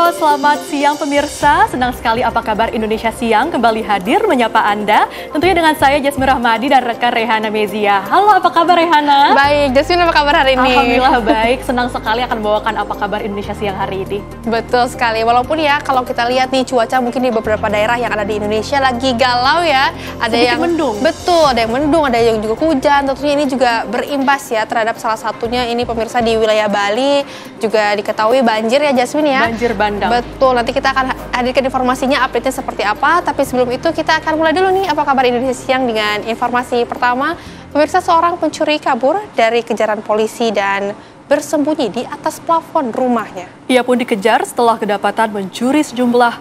Halo, selamat siang pemirsa. Senang sekali Apa Kabar Indonesia Siang kembali hadir menyapa Anda. Tentunya dengan saya Jasmine Rahmadi dan rekan Rehana Mezia. Halo, apa kabar Rehana? Baik, Jasmine apa kabar hari ini? Alhamdulillah baik, senang sekali akan membawakan Apa Kabar Indonesia Siang hari ini. Betul sekali, walaupun ya kalau kita lihat nih cuaca mungkin di beberapa daerah yang ada di Indonesia lagi galau ya. Ada sedikit yang mendung. Betul, ada yang mendung, ada yang juga hujan. Tentunya ini juga berimbas ya terhadap salah satunya ini pemirsa di wilayah Bali. Juga diketahui banjir ya Jasmine ya. Banjir bandang. Betul, nanti kita akan hadirkan informasinya, update-nya seperti apa. Tapi sebelum itu kita akan mulai dulu nih Apa Kabar Indonesia Siang dengan informasi pertama. Pemirsa, seorang pencuri kabur dari kejaran polisi dan bersembunyi di atas plafon rumahnya. Ia pun dikejar setelah kedapatan mencuri sejumlah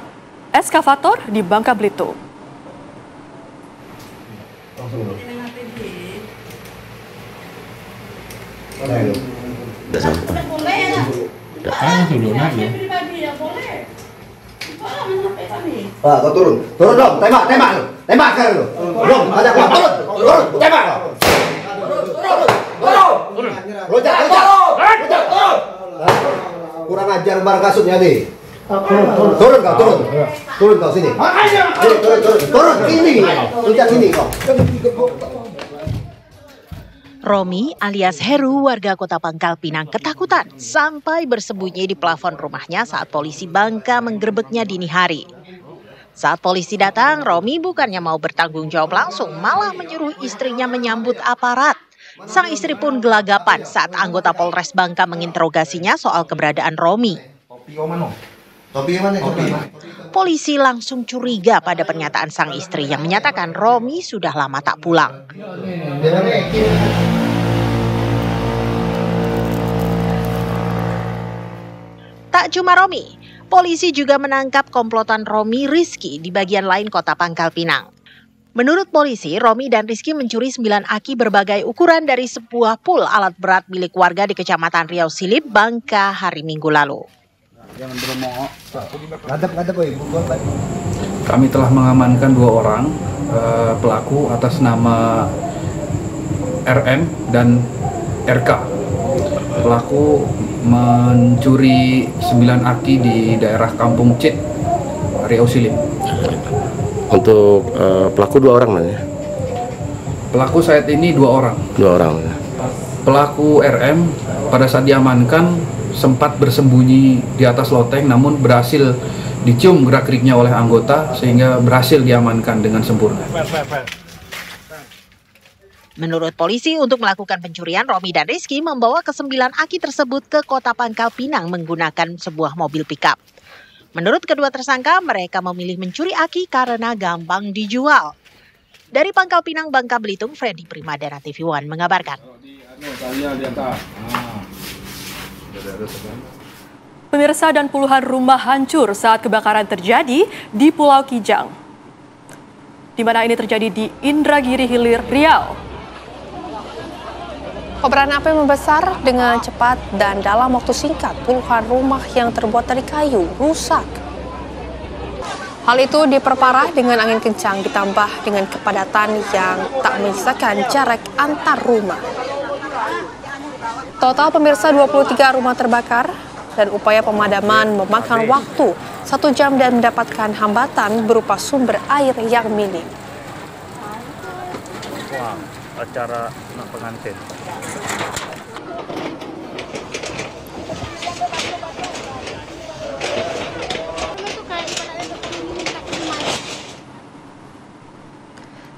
eskavator di Bangka Belitung. Udah sampai. Pak, kau turun dong, tembak sekarang lu. Belum, ada gua, turun, tembak. Turun. Loncat. Kurang ajar bar kasutnya nih. Turun kau sini. Turun sini. Loncat sini kau. Romi alias Heru warga Kota Pangkal Pinang ketakutan sampai bersembunyi di plafon rumahnya saat polisi Bangka menggerebeknya dini hari. Saat polisi datang, Romi bukannya mau bertanggung jawab langsung, malah menyuruh istrinya menyambut aparat. Sang istri pun gelagapan saat anggota Polres Bangka menginterogasinya soal keberadaan Romi. Polisi langsung curiga pada pernyataan sang istri yang menyatakan Romi sudah lama tak pulang. Tak cuma Romi, polisi juga menangkap komplotan Romi Rizky di bagian lain Kota Pangkal Pinang. Menurut polisi, Romi dan Rizky mencuri 9 aki berbagai ukuran dari sebuah pul alat berat milik warga di Kecamatan Riau Silip, Bangka hari Minggu lalu. Kami telah mengamankan 2 orang pelaku atas nama RM dan RK. Pelaku mencuri 9 aki di daerah Kampung Cit, Riau Silip. Untuk pelaku 2 orang mana? Pelaku saat ini 2 orang. 2 orang. Pelaku RM pada saat diamankan sempat bersembunyi di atas loteng, namun berhasil dicium gerak-geriknya oleh anggota sehingga berhasil diamankan dengan sempurna. Menurut polisi, untuk melakukan pencurian, Romi dan Rizky membawa ke-9 aki tersebut ke Kota Pangkal Pinang menggunakan sebuah mobil pickup. Menurut kedua tersangka, mereka memilih mencuri aki karena gampang dijual. Dari Pangkal Pinang, Bangka Belitung, Freddy Primadana TV One mengabarkan. Pemirsa, dan puluhan rumah hancur saat kebakaran terjadi di Pulau Kijang. Di mana ini terjadi di Indragiri Hilir, Riau. Kobaran api membesar dengan cepat dan dalam waktu singkat puluhan rumah yang terbuat dari kayu rusak. Hal itu diperparah dengan angin kencang ditambah dengan kepadatan yang tak menyisakan jarak antar rumah. Total pemirsa 23 rumah terbakar dan upaya pemadaman memakan waktu 1 jam dan mendapatkan hambatan berupa sumber air yang minim. Acara pengantin.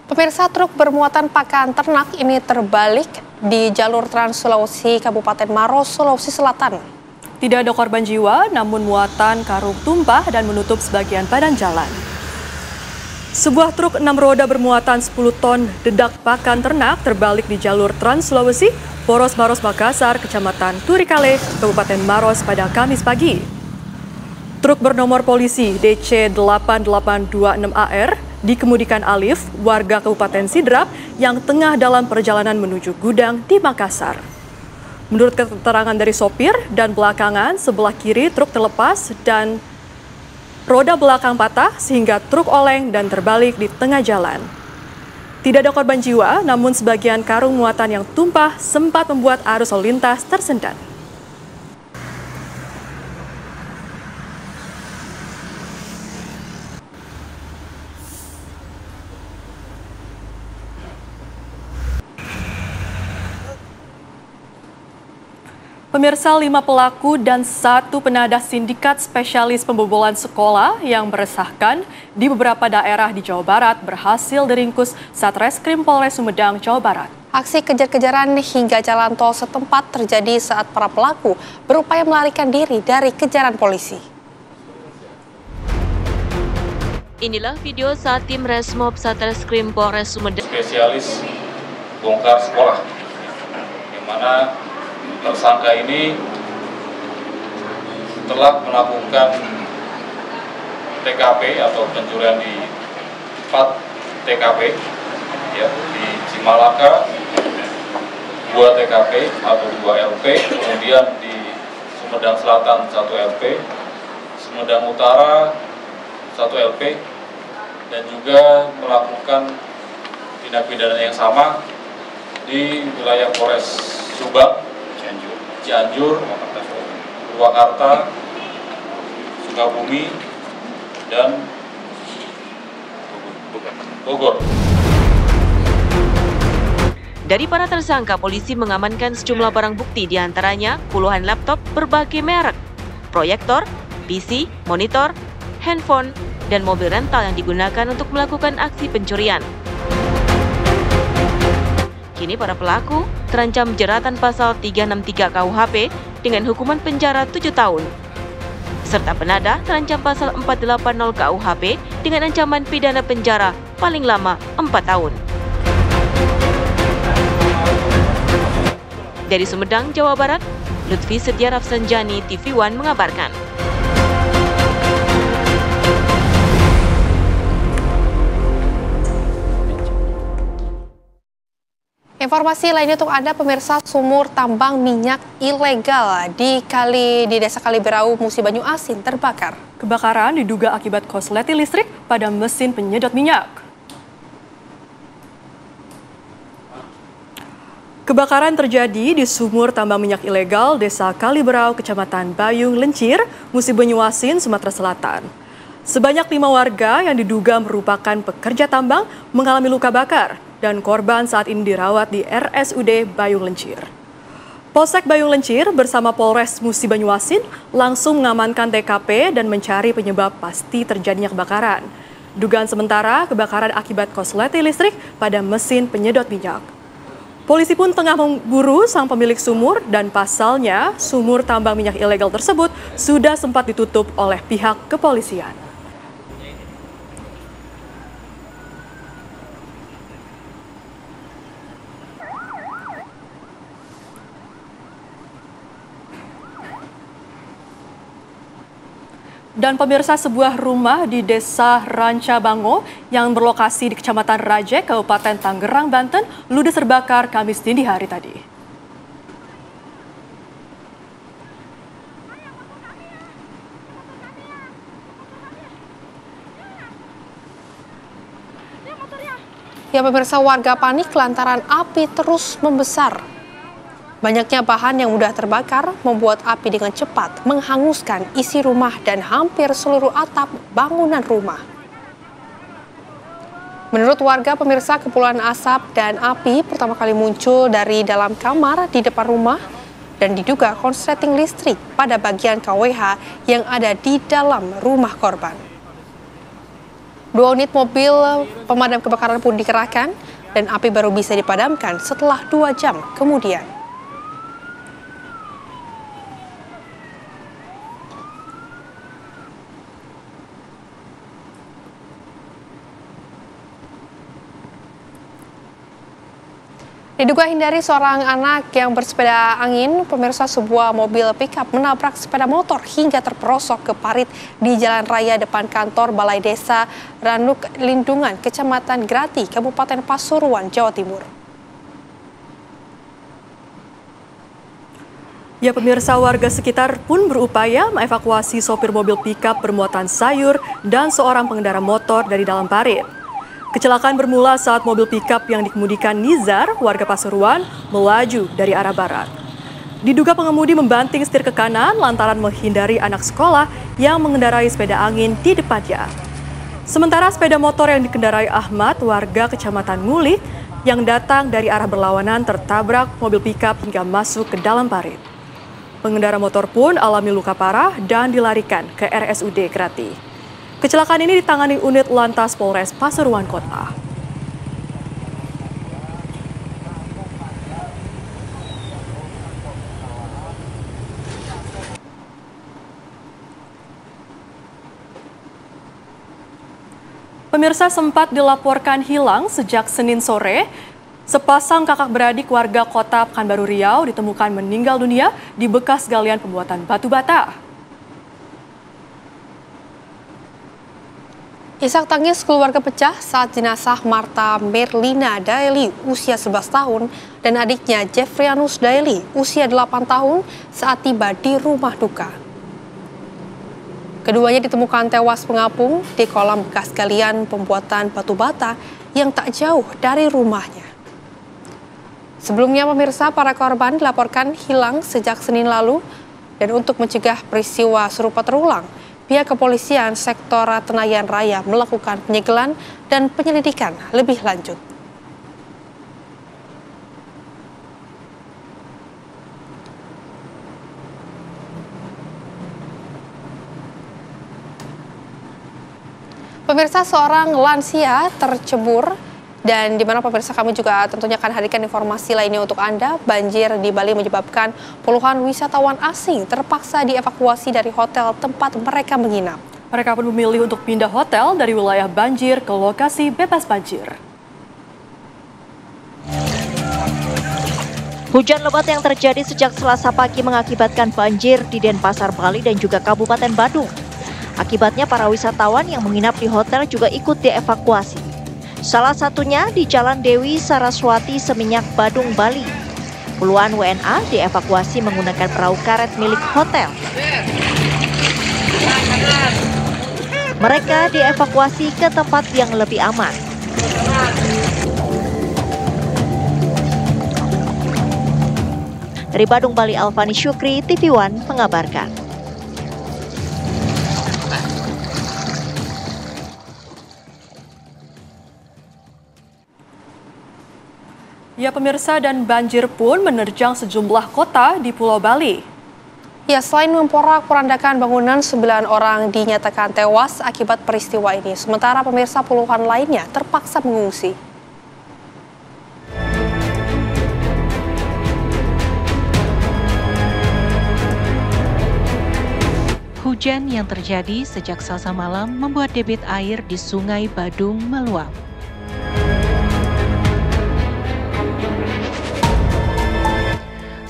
Pemirsa, truk bermuatan pakan ternak ini terbalik di jalur Trans Sulawesi Kabupaten Maros, Sulawesi Selatan. Tidak ada korban jiwa, namun muatan karung tumpah dan menutup sebagian badan jalan. Sebuah truk 6 roda bermuatan 10 ton dedak pakan ternak terbalik di jalur Trans Sulawesi, Poros Maros Makassar, Kecamatan Turikale, Kabupaten Maros pada Kamis pagi. Truk bernomor polisi DC 8826AR dikemudikan Alif, warga Kabupaten Sidrap yang tengah dalam perjalanan menuju gudang di Makassar. Menurut keterangan dari sopir dan belakangan, sebelah kiri truk terlepas dan roda belakang patah sehingga truk oleng dan terbalik di tengah jalan. Tidak ada korban jiwa, namun sebagian karung muatan yang tumpah sempat membuat arus lalu lintas tersendat. Pemirsa, 5 pelaku dan 1 penadah sindikat spesialis pembobolan sekolah yang meresahkan di beberapa daerah di Jawa Barat berhasil diringkus Satreskrim Polres Sumedang, Jawa Barat. Aksi kejar-kejaran hingga jalan tol setempat terjadi saat para pelaku berupaya melarikan diri dari kejaran polisi. Inilah video saat tim Resmob Satreskrim Polres Sumedang spesialis bongkar sekolah, di mana tersangka ini telah melakukan TKP atau pencurian di 4 TKP ya, di Cimalaka 2 TKP atau 2 LP, kemudian di Sumedang Selatan 1 LP, Sumedang Utara 1 LP, dan juga melakukan tindak pidana yang sama di wilayah Polres Subang, Cianjur, Purwakarta, Sukabumi, dan Bogor. Dari para tersangka, polisi mengamankan sejumlah barang bukti, diantaranya puluhan laptop berbagai merek, proyektor, PC, monitor, handphone, dan mobil rental yang digunakan untuk melakukan aksi pencurian. Kini para pelaku terancam jeratan pasal 363 KUHP dengan hukuman penjara 7 tahun. Serta penadah terancam pasal 480 KUHP dengan ancaman pidana penjara paling lama 4 tahun. Dari Sumedang, Jawa Barat, Lutfi Setia Rafsanjani, TV One mengabarkan. Informasi lainnya untuk Anda, pemirsa, sumur tambang minyak ilegal di Desa Kaliberau, Musi Banyu Asin terbakar. Kebakaran diduga akibat korsleting listrik pada mesin penyedot minyak. Kebakaran terjadi di sumur tambang minyak ilegal Desa Kaliberau, Kecamatan Bayung Lencir, Musi Banyu Asin, Sumatera Selatan. Sebanyak 5 warga yang diduga merupakan pekerja tambang mengalami luka bakar dan korban saat ini dirawat di RSUD Bayung Lencir. Polsek Bayung Lencir bersama Polres Musi Banyu Asin langsung mengamankan TKP dan mencari penyebab pasti terjadinya kebakaran. Dugaan sementara kebakaran akibat korsleting listrik pada mesin penyedot minyak. Polisi pun tengah memburu sang pemilik sumur dan pasalnya sumur tambang minyak ilegal tersebut sudah sempat ditutup oleh pihak kepolisian. Dan pemirsa, sebuah rumah di Desa Ranca Bango yang berlokasi di Kecamatan Raje, Kabupaten Tangerang, Banten, ludes terbakar Kamis dini hari tadi. Ya pemirsa, warga panik lantaran api terus membesar. Banyaknya bahan yang mudah terbakar membuat api dengan cepat menghanguskan isi rumah dan hampir seluruh atap bangunan rumah. Menurut warga, pemirsa, kepulan asap dan api pertama kali muncul dari dalam kamar di depan rumah dan diduga korsleting listrik pada bagian KWH yang ada di dalam rumah korban. 2 unit mobil pemadam kebakaran pun dikerahkan dan api baru bisa dipadamkan setelah 2 jam kemudian. Diduga hindari seorang anak yang bersepeda angin, pemirsa, sebuah mobil pickup menabrak sepeda motor hingga terperosok ke parit di jalan raya depan kantor Balai Desa Ranuk Lindungan, Kecamatan Grati, Kabupaten Pasuruan, Jawa Timur. Ya pemirsa, warga sekitar pun berupaya mengevakuasi sopir mobil pickup bermuatan sayur dan seorang pengendara motor dari dalam parit. Kecelakaan bermula saat mobil pickup yang dikemudikan Nizar, warga Pasuruan, melaju dari arah barat. Diduga pengemudi membanting setir ke kanan lantaran menghindari anak sekolah yang mengendarai sepeda angin di depannya. Sementara sepeda motor yang dikendarai Ahmad, warga Kecamatan Ngulik, yang datang dari arah berlawanan tertabrak mobil pickup hingga masuk ke dalam parit. Pengendara motor pun alami luka parah dan dilarikan ke RSUD Grati. Kecelakaan ini ditangani unit Lantas Polres Pasuruan Kota. Pemirsa, sempat dilaporkan hilang sejak Senin sore. Sepasang kakak beradik warga kota Pekanbaru Riau ditemukan meninggal dunia di bekas galian pembuatan batu bata. Isak tangis keluarga pecah saat jenazah Marta Merlina Daeli usia 11 tahun dan adiknya Jeffrianus Daeli usia 8 tahun saat tiba di rumah duka. Keduanya ditemukan tewas mengapung di kolam bekas galian pembuatan batu bata yang tak jauh dari rumahnya. Sebelumnya, pemirsa, para korban dilaporkan hilang sejak Senin lalu dan untuk mencegah peristiwa serupa terulang, pihak kepolisian sektor Tenayan Raya melakukan penyegelan dan penyelidikan lebih lanjut. Pemirsa, seorang lansia tercebur dan di mana pemirsa kami juga tentunya akan hadirkan informasi lainnya untuk Anda. Banjir di Bali menyebabkan puluhan wisatawan asing terpaksa dievakuasi dari hotel tempat mereka menginap. Mereka pun memilih untuk pindah hotel dari wilayah banjir ke lokasi bebas banjir. Hujan lebat yang terjadi sejak Selasa pagi mengakibatkan banjir di Denpasar, Bali dan juga Kabupaten Badung. Akibatnya para wisatawan yang menginap di hotel juga ikut dievakuasi. Salah satunya di Jalan Dewi Saraswati, Seminyak, Badung, Bali. Puluhan WNA dievakuasi menggunakan perahu karet milik hotel. Mereka dievakuasi ke tempat yang lebih aman. Dari Badung, Bali, Alfani Syukri, TV One mengabarkan. Ya pemirsa, dan banjir pun menerjang sejumlah kota di Pulau Bali. Ya, selain memporak-porandakan bangunan, 9 orang dinyatakan tewas akibat peristiwa ini. Sementara pemirsa puluhan lainnya terpaksa mengungsi. Hujan yang terjadi sejak Selasa malam membuat debit air di Sungai Badung meluap.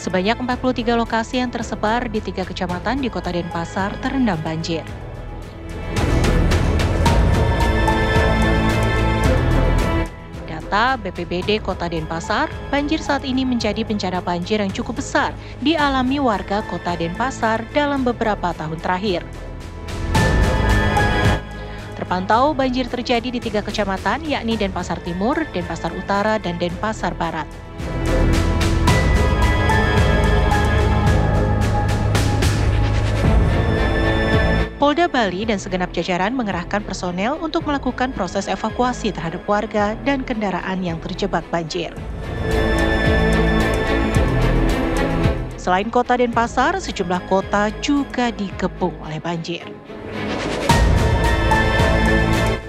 Sebanyak 43 lokasi yang tersebar di 3 kecamatan di Kota Denpasar terendam banjir. Data BPBD Kota Denpasar, banjir saat ini menjadi bencana banjir yang cukup besar dialami warga Kota Denpasar dalam beberapa tahun terakhir. Terpantau banjir terjadi di 3 kecamatan, yakni Denpasar Timur, Denpasar Utara, dan Denpasar Barat. Polda Bali dan segenap jajaran mengerahkan personel untuk melakukan proses evakuasi terhadap warga dan kendaraan yang terjebak banjir. Selain Kota Denpasar, sejumlah kota juga dikepung oleh banjir.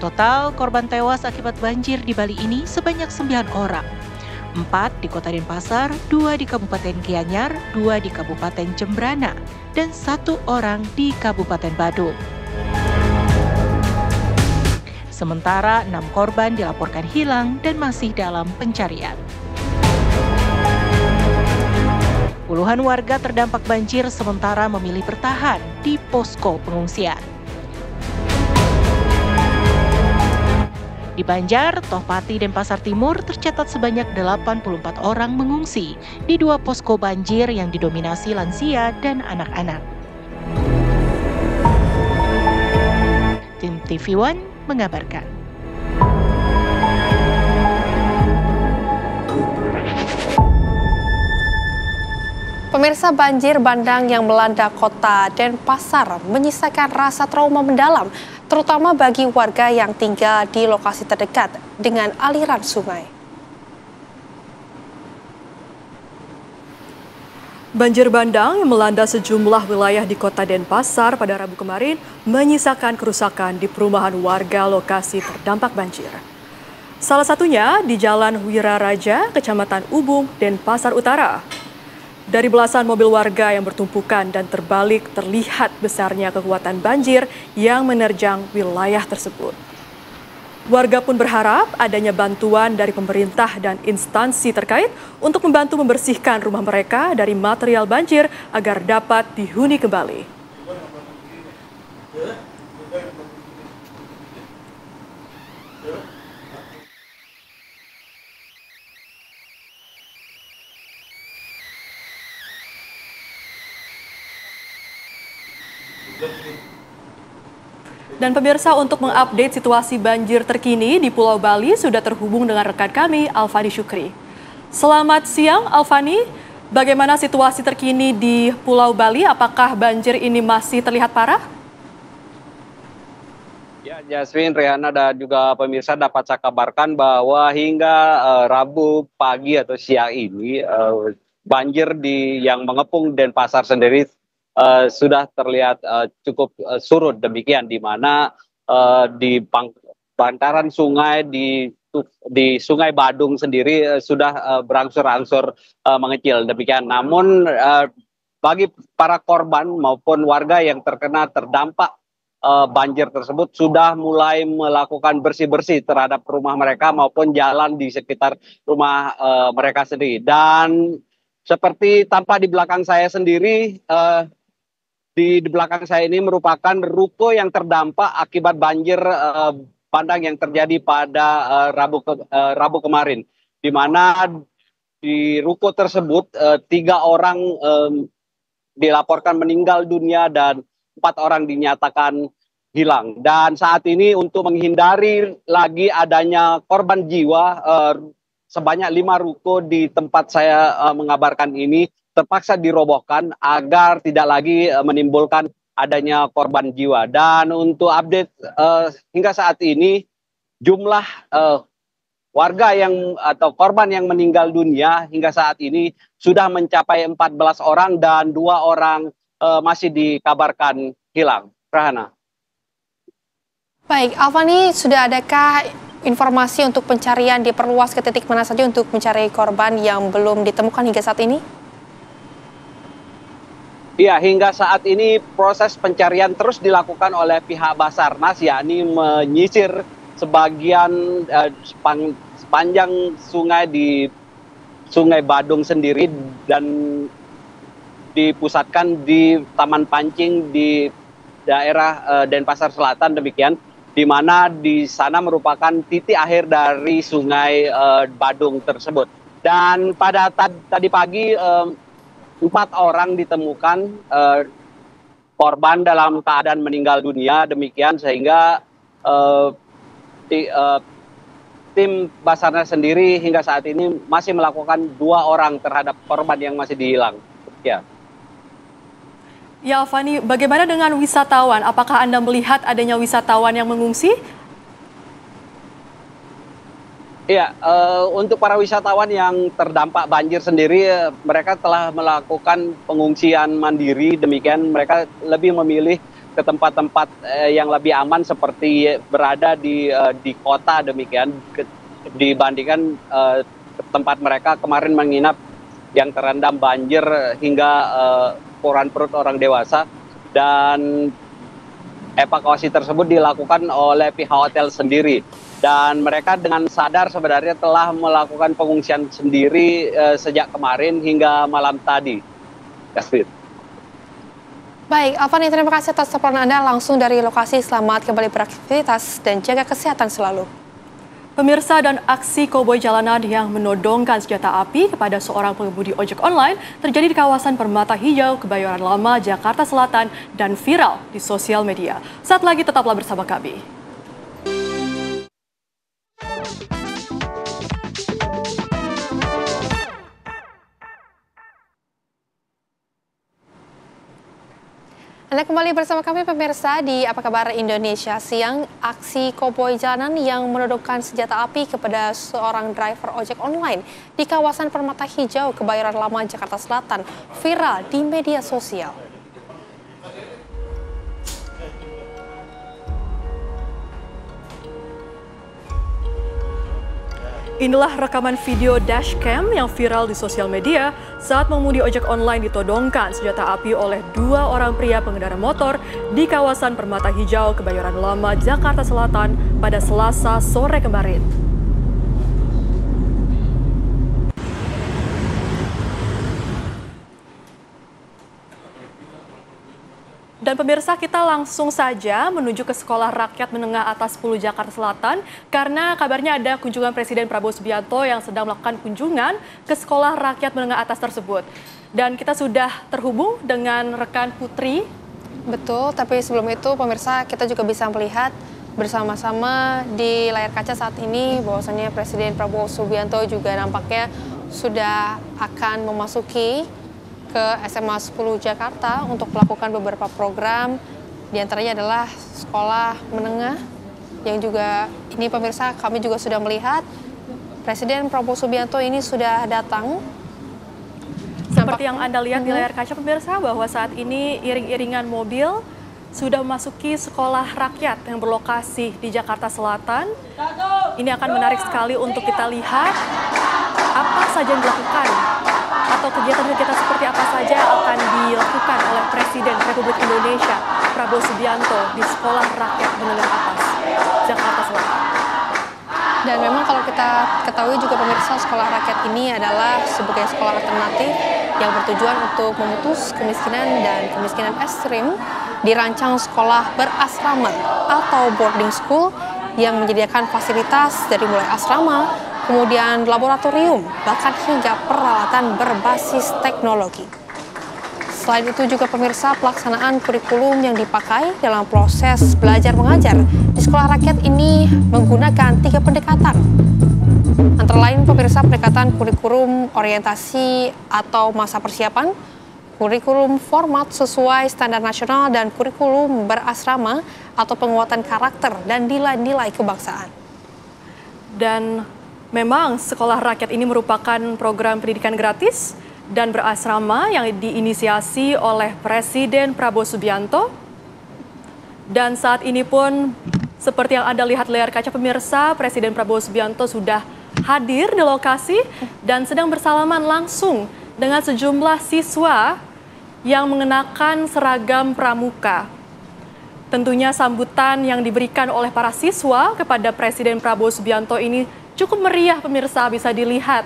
Total korban tewas akibat banjir di Bali ini sebanyak 9 orang. 4 di Kota Denpasar, 2 di Kabupaten Gianyar, 2 di Kabupaten Jembrana, dan 1 orang di Kabupaten Badung. Sementara 6 korban dilaporkan hilang dan masih dalam pencarian. Puluhan warga terdampak banjir sementara memilih bertahan di posko pengungsian. Di Banjar, Tohpati, Denpasar Timur tercatat sebanyak 84 orang mengungsi di 2 posko banjir yang didominasi lansia dan anak-anak. Tim TV One mengabarkan. Pemirsa, banjir bandang yang melanda Kota Denpasar menyisakan rasa trauma mendalam, terutama bagi warga yang tinggal di lokasi terdekat dengan aliran sungai. Banjir bandang yang melanda sejumlah wilayah di Kota Denpasar pada Rabu kemarin menyisakan kerusakan di perumahan warga lokasi terdampak banjir. Salah satunya di Jalan Wiraraja, Kecamatan Ubung, Denpasar Utara. Dari belasan mobil warga yang bertumpukan dan terbalik terlihat besarnya kekuatan banjir yang menerjang wilayah tersebut. Warga pun berharap adanya bantuan dari pemerintah dan instansi terkait untuk membantu membersihkan rumah mereka dari material banjir agar dapat dihuni kembali. Dan pemirsa, untuk mengupdate situasi banjir terkini di Pulau Bali sudah terhubung dengan rekan kami, Alfani Syukri. Selamat siang, Alfani. Bagaimana situasi terkini di Pulau Bali? Apakah banjir ini masih terlihat parah? Ya, Jasmine, Rihanna, dan juga pemirsa dapat saya kabarkan bahwa hingga Rabu pagi atau siang ini banjir yang mengepung Denpasar sendiri sudah terlihat cukup surut, demikian di mana di bantaran sungai di Sungai Badung sendiri sudah berangsur-angsur mengecil, demikian. Namun bagi para korban maupun warga yang terdampak banjir tersebut sudah mulai melakukan bersih-bersih terhadap rumah mereka maupun jalan di sekitar rumah mereka sendiri. Dan seperti tampak di belakang saya sendiri, di belakang saya ini merupakan ruko yang terdampak akibat banjir bandang yang terjadi pada Rabu kemarin, di mana di ruko tersebut 3 orang dilaporkan meninggal dunia dan 4 orang dinyatakan hilang. Dan saat ini untuk menghindari lagi adanya korban jiwa, sebanyak 5 ruko di tempat saya mengabarkan ini terpaksa dirobohkan agar tidak lagi menimbulkan adanya korban jiwa. Dan untuk update hingga saat ini jumlah warga atau korban yang meninggal dunia hingga saat ini sudah mencapai 14 orang dan 2 orang masih dikabarkan hilang. Rahana. Baik, Alfani, sudah adakah informasi untuk pencarian diperluas ke titik mana saja untuk mencari korban yang belum ditemukan hingga saat ini? Iya, hingga saat ini proses pencarian terus dilakukan oleh pihak Basarnas, yakni menyisir sebagian sepanjang sungai di Sungai Badung sendiri dan dipusatkan di Taman Pancing di daerah Denpasar Selatan, demikian, di mana di sana merupakan titik akhir dari Sungai Badung tersebut. Dan pada tadi pagi 4 orang ditemukan korban dalam keadaan meninggal dunia, demikian, sehingga tim Basarnas sendiri hingga saat ini masih melakukan 2 orang terhadap korban yang masih dihilang. Ya. Ya, Alfani, bagaimana dengan wisatawan? Apakah Anda melihat adanya wisatawan yang mengungsi? Iya, untuk para wisatawan yang terdampak banjir sendiri, mereka telah melakukan pengungsian mandiri, demikian mereka lebih memilih ke tempat-tempat yang lebih aman seperti berada di kota, demikian, dibandingkan tempat mereka kemarin menginap yang terendam banjir hingga koran perut orang dewasa. Dan evakuasi tersebut dilakukan oleh pihak hotel sendiri. Dan mereka dengan sadar sebenarnya telah melakukan pengungsian sendiri sejak kemarin hingga malam tadi. Jasmine. Baik, Alfani, terima kasih atas laporan Anda langsung dari lokasi. Selamat kembali beraktivitas dan jaga kesehatan selalu. Pemirsa, dan aksi koboi jalanan yang menodongkan senjata api kepada seorang pengemudi ojek online terjadi di kawasan Permata Hijau, Kebayoran Lama, Jakarta Selatan dan viral di sosial media. Saat lagi tetaplah bersama kami. Anda Anda kembali bersama kami pemirsa di Apa Kabar Indonesia Siang. Aksi koboi jalanan yang menodongkan senjata api kepada seorang driver ojek online di kawasan Permata Hijau, Kebayoran Lama, Jakarta Selatan viral di media sosial. Inilah rekaman video dashcam yang viral di sosial media saat mengemudi ojek online ditodongkan senjata api oleh dua orang pria pengendara motor di kawasan Permata Hijau, Kebayoran Lama, Jakarta Selatan pada Selasa sore kemarin. Dan pemirsa, kita langsung saja menuju ke Sekolah Rakyat Menengah Atas 10 Jakarta Selatan karena kabarnya ada kunjungan Presiden Prabowo Subianto yang sedang melakukan kunjungan ke Sekolah Rakyat Menengah Atas tersebut. Dan kita sudah terhubung dengan rekan Putri. Betul, tapi sebelum itu pemirsa kita juga bisa melihat bersama-sama di layar kaca saat ini bahwasannya Presiden Prabowo Subianto juga nampaknya sudah akan memasuki ke SMA 10 Jakarta untuk melakukan beberapa program, diantaranya adalah sekolah menengah yang juga ini pemirsa kami juga sudah melihat Presiden Prabowo Subianto ini sudah datang. Seperti yang Anda lihat di layar kaca pemirsa bahwa saat ini iring-iringan mobil sudah memasuki sekolah rakyat yang berlokasi di Jakarta Selatan. Ini akan menarik sekali untuk kita lihat apa saja yang dilakukan atau kegiatan-kegiatan seperti apa saja akan dilakukan oleh Presiden Republik Indonesia Prabowo Subianto di Sekolah Rakyat Menengah Atas Jakarta Selatan. Dan memang kalau kita ketahui juga pemirsa, sekolah rakyat ini adalah sebagai sekolah alternatif yang bertujuan untuk memutus kemiskinan dan kemiskinan ekstrim, dirancang sekolah berasrama atau boarding school yang menyediakan fasilitas dari mulai asrama, kemudian laboratorium, bahkan hingga peralatan berbasis teknologi. Selain itu juga pemirsa, pelaksanaan kurikulum yang dipakai dalam proses belajar mengajar di sekolah rakyat ini menggunakan 3 pendekatan. Antara lain pemirsa, pendekatan kurikulum orientasi atau masa persiapan, kurikulum format sesuai standar nasional, dan kurikulum berasrama atau penguatan karakter dan nilai-nilai kebangsaan. Dan memang sekolah rakyat ini merupakan program pendidikan gratis dan berasrama yang diinisiasi oleh Presiden Prabowo Subianto. Dan saat ini pun seperti yang Anda lihat layar kaca pemirsa, Presiden Prabowo Subianto sudah hadir di lokasi dan sedang bersalaman langsung dengan sejumlah siswa yang mengenakan seragam pramuka. Tentunya sambutan yang diberikan oleh para siswa kepada Presiden Prabowo Subianto ini cukup meriah pemirsa, bisa dilihat.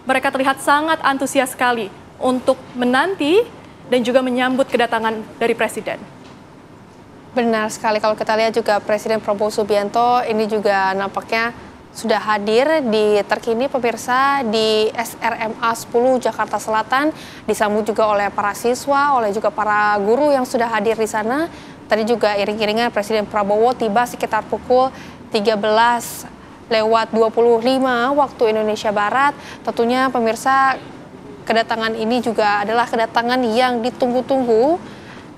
Mereka terlihat sangat antusias sekali untuk menanti dan juga menyambut kedatangan dari Presiden. Benar sekali, kalau kita lihat juga Presiden Prabowo Subianto ini juga nampaknya sudah hadir di terkini pemirsa di SRMA 10 Jakarta Selatan, disambut juga oleh para siswa, oleh juga para guru yang sudah hadir di sana. Tadi juga iring-iringan Presiden Prabowo tiba sekitar pukul 13:25 waktu Indonesia Barat. Tentunya pemirsa, kedatangan ini juga adalah kedatangan yang ditunggu-tunggu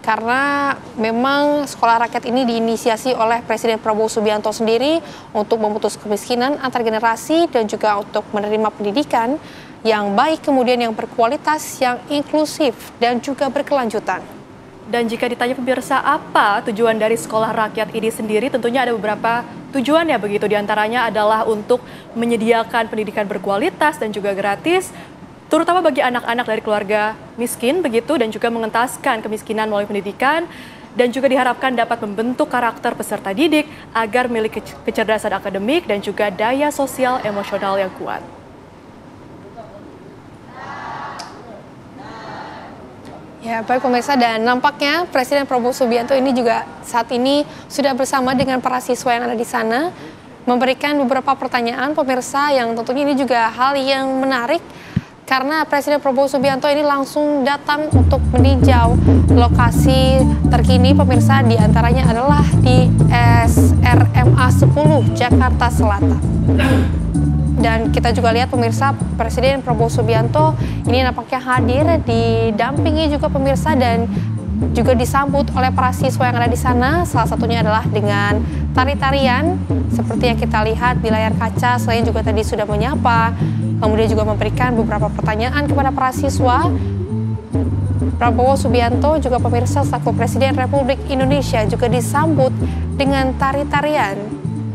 karena memang sekolah rakyat ini diinisiasi oleh Presiden Prabowo Subianto sendiri untuk memutus kemiskinan antar generasi dan juga untuk menerima pendidikan yang baik, kemudian yang berkualitas, yang inklusif dan juga berkelanjutan. Dan jika ditanya pemirsa apa tujuan dari sekolah rakyat ini sendiri, tentunya ada beberapa tujuannya begitu. Diantaranya adalah untuk menyediakan pendidikan berkualitas dan juga gratis, terutama bagi anak-anak dari keluarga miskin begitu, dan juga mengentaskan kemiskinan melalui pendidikan, dan juga diharapkan dapat membentuk karakter peserta didik agar memiliki kecerdasan akademik dan juga daya sosial emosional yang kuat. Ya, baik pemirsa, dan nampaknya Presiden Prabowo Subianto ini juga saat ini sudah bersama dengan para siswa yang ada di sana, memberikan beberapa pertanyaan pemirsa yang tentunya ini juga hal yang menarik karena Presiden Prabowo Subianto ini langsung datang untuk meninjau lokasi terkini pemirsa, diantaranya adalah di SRMA 10 Jakarta Selatan. Dan kita juga lihat pemirsa, Presiden Prabowo Subianto ini nampaknya hadir didampingi juga pemirsa dan juga disambut oleh para siswa yang ada di sana. Salah satunya adalah dengan tari-tarian seperti yang kita lihat di layar kaca. Selain juga tadi sudah menyapa, kemudian juga memberikan beberapa pertanyaan kepada para siswa. Prabowo Subianto juga pemirsa selaku Presiden Republik Indonesia juga disambut dengan tari-tarian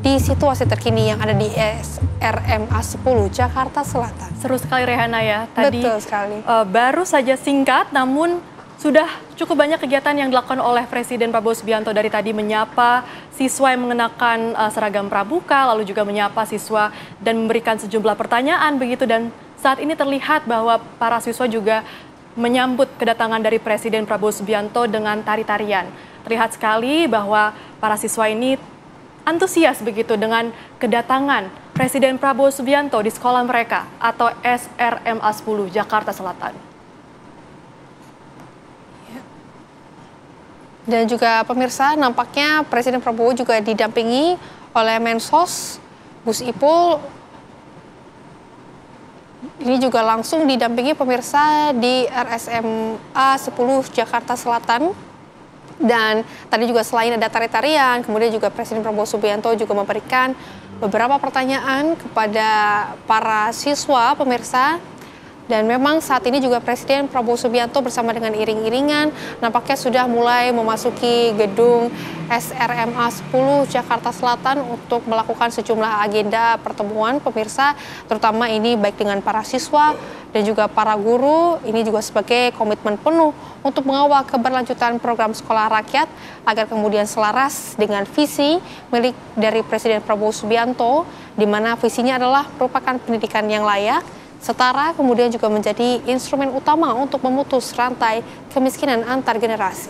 di situasi terkini yang ada di SRMA 10 Jakarta Selatan. Seru sekali Rehana ya. Tadi betul sekali. Baru saja singkat namun sudah cukup banyak kegiatan yang dilakukan oleh Presiden Prabowo Subianto. Dari tadi menyapa siswa yang mengenakan seragam pramuka, lalu juga menyapa siswa dan memberikan sejumlah pertanyaan begitu. Dan saat ini terlihat bahwa para siswa juga menyambut kedatangan dari Presiden Prabowo Subianto dengan tari-tarian. Terlihat sekali bahwa para siswa ini antusias begitu dengan kedatangan Presiden Prabowo Subianto di sekolah mereka atau SRMA 10 Jakarta Selatan. Dan juga pemirsa, nampaknya Presiden Prabowo juga didampingi oleh Mensos Gus Ipul. Ini juga langsung didampingi pemirsa di RSMA 10 Jakarta Selatan. Dan tadi juga selain ada tari-tarian, kemudian juga Presiden Prabowo Subianto juga memberikan beberapa pertanyaan kepada para siswa pemirsa. Dan memang saat ini juga Presiden Prabowo Subianto bersama dengan iring-iringan nampaknya sudah mulai memasuki gedung SRMA 10 Jakarta Selatan untuk melakukan sejumlah agenda pertemuan pemirsa, terutama ini baik dengan para siswa dan juga para guru. Ini juga sebagai komitmen penuh untuk mengawal keberlanjutan program sekolah rakyat agar kemudian selaras dengan visi milik dari Presiden Prabowo Subianto, di mana visinya adalah merupakan pendidikan yang layak, setara, kemudian juga menjadi instrumen utama untuk memutus rantai kemiskinan antar generasi.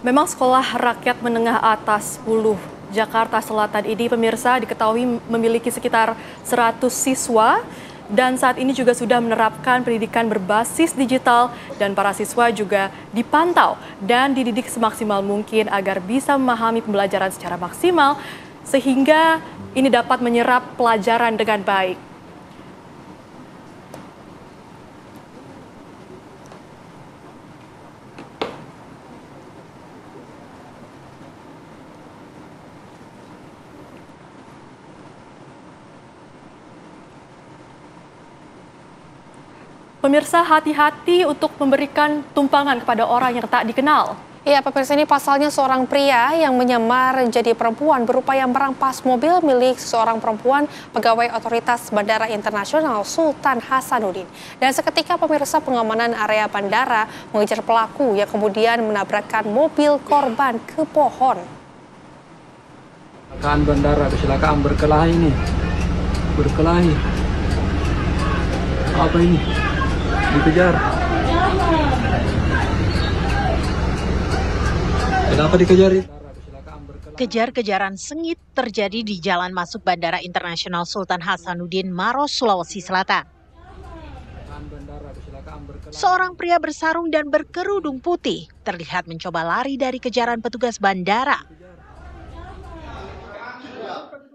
Memang sekolah rakyat menengah atas 10 Jakarta Selatan ini pemirsa diketahui memiliki sekitar 100 siswa dan saat ini juga sudah menerapkan pendidikan berbasis digital dan para siswa juga dipantau dan dididik semaksimal mungkin agar bisa memahami pembelajaran secara maksimal sehingga ini dapat menyerap pelajaran dengan baik. Pemirsa, hati-hati untuk memberikan tumpangan kepada orang yang tak dikenal. Ya, pemirsa, ini pasalnya seorang pria yang menyamar jadi perempuan berupaya merampas mobil milik seorang perempuan pegawai otoritas Bandara Internasional Sultan Hasanuddin. Dan seketika pemirsa pengamanan area bandara mengejar pelaku yang kemudian menabrakkan mobil korban ke pohon. Kecelakaan bandara, kecelakaan berkelahi ini. Berkelahi. Apa ini? Dikejar. Kenapa dikejar? Kejar-kejaran sengit terjadi di jalan masuk Bandara Internasional Sultan Hasanuddin, Maros, Sulawesi Selatan. Seorang pria bersarung dan berkerudung putih terlihat mencoba lari dari kejaran petugas bandara.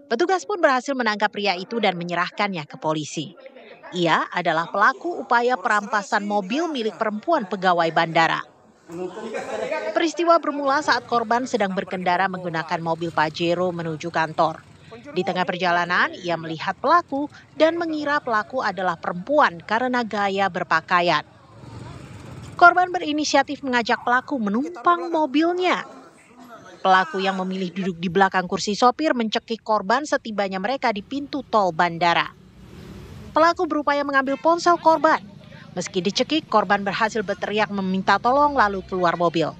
Petugas pun berhasil menangkap pria itu dan menyerahkannya ke polisi. Ia adalah pelaku upaya perampasan mobil milik perempuan pegawai bandara. Peristiwa bermula saat korban sedang berkendara menggunakan mobil Pajero menuju kantor. Di tengah perjalanan, ia melihat pelaku dan mengira pelaku adalah perempuan karena gaya berpakaian. Korban berinisiatif mengajak pelaku menumpang mobilnya. Pelaku yang memilih duduk di belakang kursi sopir mencekik korban setibanya mereka di pintu tol bandara. Pelaku berupaya mengambil ponsel korban. Meski dicekik, korban berhasil berteriak meminta tolong lalu keluar mobil.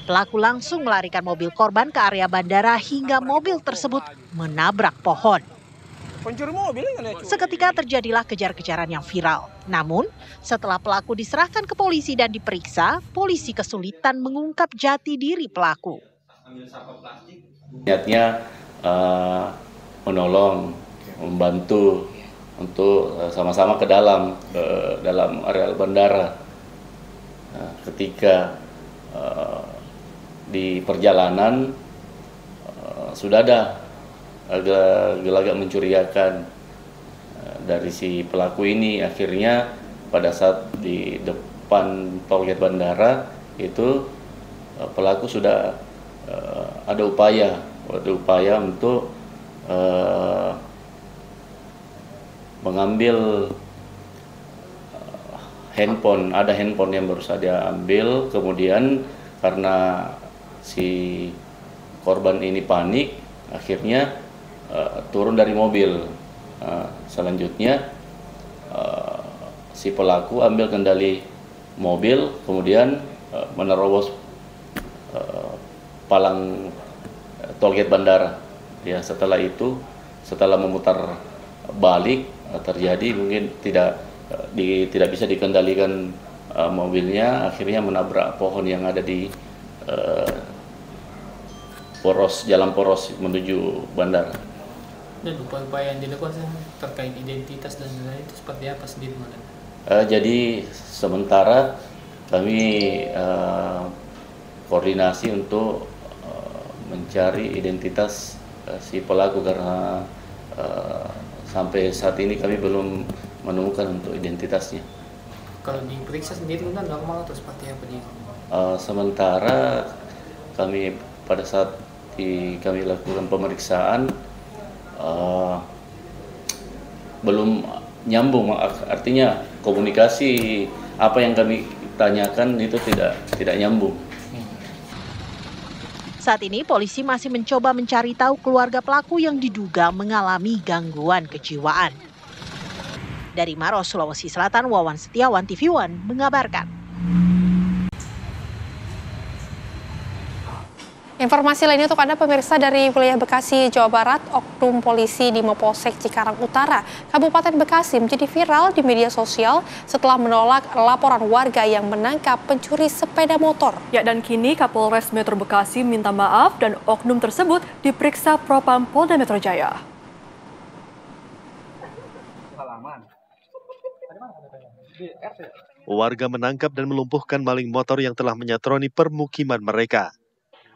Pelaku langsung melarikan mobil korban ke area bandara hingga mobil tersebut menabrak pohon. Seketika terjadilah kejar-kejaran yang viral. Namun, setelah pelaku diserahkan ke polisi dan diperiksa, polisi kesulitan mengungkap jati diri pelaku. Niatnya menolong, membantu untuk sama-sama ke dalam area bandara. Nah, ketika di perjalanan sudah ada agak mencurigakan dari si pelaku ini. Akhirnya pada saat di depan tol gate bandara itu pelaku sudah ada upaya untuk mengambil handphone. Ada handphone yang baru saja ambil, kemudian karena si korban ini panik, akhirnya turun dari mobil. Selanjutnya si pelaku ambil kendali mobil, kemudian menerobos palang tolgate bandara. Ya, setelah itu, setelah memutar balik, terjadi mungkin tidak bisa dikendalikan mobilnya, akhirnya menabrak pohon yang ada di jalan poros menuju bandara. Dan upaya-upaya yang dilakukan terkait identitas dan lain-lain itu seperti apa sendiri, Madam? Jadi sementara kami koordinasi untuk mencari identitas si pelaku, karena sampai saat ini kami belum menemukan untuk identitasnya. Kalau diperiksa sendiri kan normal atau seperti apa dia? Sementara kami pada saat kami lakukan pemeriksaan belum nyambung, artinya komunikasi apa yang kami tanyakan itu tidak nyambung. Saat ini polisi masih mencoba mencari tahu keluarga pelaku yang diduga mengalami gangguan kejiwaan. Dari Maros, Sulawesi Selatan, Wawan Setiawan, TV One mengabarkan. Informasi lainnya untuk Anda pemirsa dari wilayah Bekasi, Jawa Barat, oknum polisi di Mapolsek Cikarang Utara, Kabupaten Bekasi menjadi viral di media sosial setelah menolak laporan warga yang menangkap pencuri sepeda motor. Ya, dan kini Kapolres Metro Bekasi minta maaf dan oknum tersebut diperiksa Propam Polda Metro Jaya. Warga menangkap dan melumpuhkan maling motor yang telah menyatroni permukiman mereka.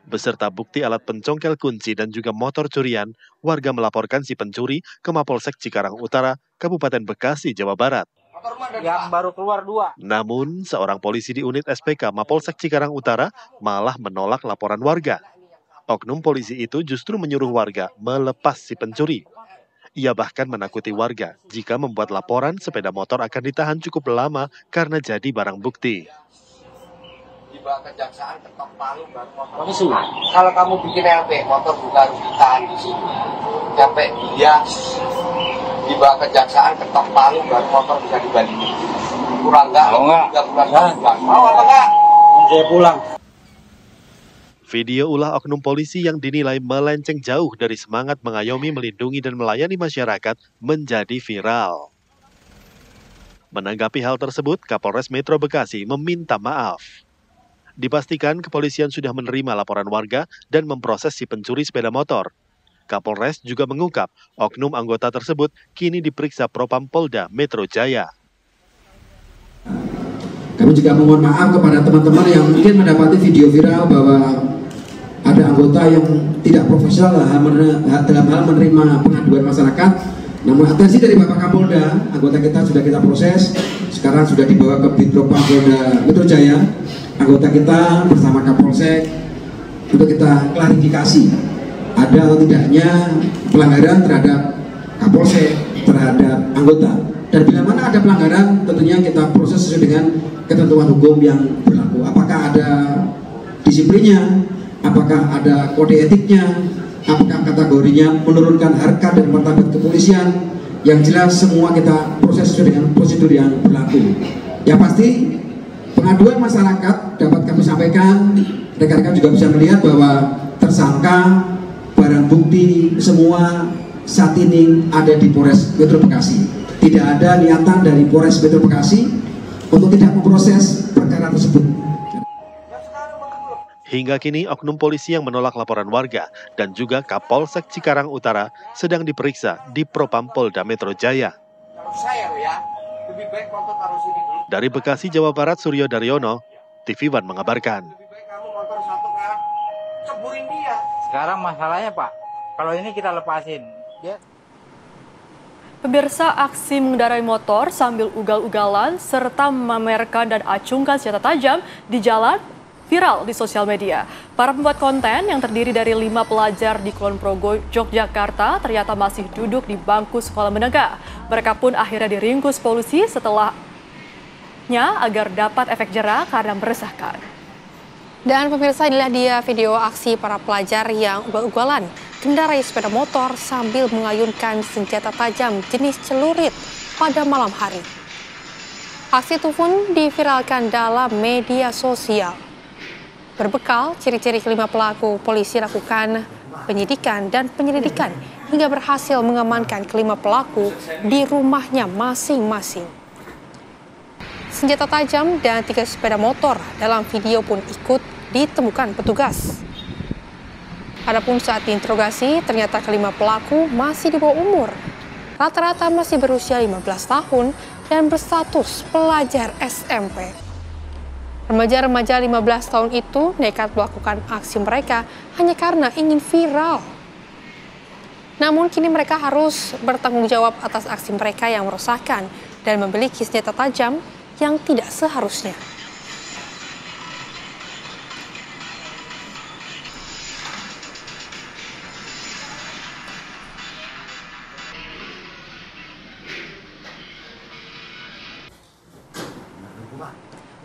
Beserta bukti alat pencongkel kunci dan juga motor curian, warga melaporkan si pencuri ke Mapolsek Cikarang Utara, Kabupaten Bekasi, Jawa Barat. Yang baru keluar 2. Namun, seorang polisi di unit SPK Mapolsek Cikarang Utara malah menolak laporan warga. Oknum polisi itu justru menyuruh warga melepas si pencuri. Ia bahkan menakuti warga jika membuat laporan sepeda motor akan ditahan cukup lama karena jadi barang bukti. Dibawa kejaksaan ketok palu baru motor. Kalau kamu bikin LP, motor juga harus ditahan di sini. Sampai dia dibawa kejaksaan ketok palu baru motor bisa dibalikin. Kurang enggak? Mau apa enggak? Saya pulang. Video ulah oknum polisi yang dinilai melenceng jauh dari semangat mengayomi, melindungi, dan melayani masyarakat menjadi viral. Menanggapi hal tersebut, Kapolres Metro Bekasi meminta maaf. Dipastikan kepolisian sudah menerima laporan warga dan memproses si pencuri sepeda motor. Kapolres juga mengungkap oknum anggota tersebut kini diperiksa Propam Polda Metro Jaya. Kami juga mohon maaf kepada teman-teman yang mungkin mendapati video viral bahwa ada anggota yang tidak profesional dalam hal menerima pengaduan masyarakat. Namun atensi dari Bapak Kapolda, anggota kita sudah kita proses, sekarang sudah dibawa ke Bitpropam Polda Metro Jaya. Anggota kita bersama Kapolsek untuk kita klarifikasi ada atau tidaknya pelanggaran terhadap Kapolsek, terhadap anggota. Dan bila mana ada pelanggaran, tentunya kita proses sesuai dengan ketentuan hukum yang berlaku. Apakah ada disiplinnya, apakah ada kode etiknya, apakah kategorinya menurunkan harkat dan martabat kepolisian. Yang jelas semua kita proses sesuai dengan prosedur yang berlaku. Yang pasti pengaduan masyarakat dapat kami sampaikan, rekan-rekan juga bisa melihat bahwa tersangka, barang bukti semua saat ini ada di Polres Metro Bekasi. Tidak ada niatan dari Polres Metro Bekasi untuk tidak memproses perkara tersebut. Hingga kini, oknum polisi yang menolak laporan warga dan juga Kapolsek Cikarang Utara sedang diperiksa di Propam Polda Metro Jaya. Dari Bekasi, Jawa Barat, Suryo Daryono, TV One mengabarkan. Sekarang masalahnya Pak, kalau ini kita lepasin. Pemirsa, aksi mengendarai motor sambil ugal-ugalan serta memamerkan dan acungkan senjata tajam di jalan viral di sosial media. Para pembuat konten yang terdiri dari 5 pelajar di Kulon Progo, Yogyakarta ternyata masih duduk di bangku sekolah menengah. Mereka pun akhirnya diringkus polisi setelahnya agar dapat efek jera karena meresahkan. Dan pemirsa, inilah dia video aksi para pelajar yang ugal-ugalan kendarai sepeda motor sambil mengayunkan senjata tajam jenis celurit pada malam hari. Aksi itu pun diviralkan dalam media sosial. Berbekal ciri-ciri kelima pelaku, polisi lakukan penyidikan dan penyelidikan hingga berhasil mengamankan kelima pelaku di rumahnya masing-masing. Senjata tajam dan 3 sepeda motor dalam video pun ikut ditemukan petugas. Adapun saat diinterogasi, ternyata kelima pelaku masih di bawah umur. Rata-rata masih berusia 15 tahun dan berstatus pelajar SMP. Remaja-remaja 15 tahun itu nekat melakukan aksi mereka hanya karena ingin viral. Namun kini mereka harus bertanggung jawab atas aksi mereka yang meresahkan dan memiliki senjata tajam yang tidak seharusnya.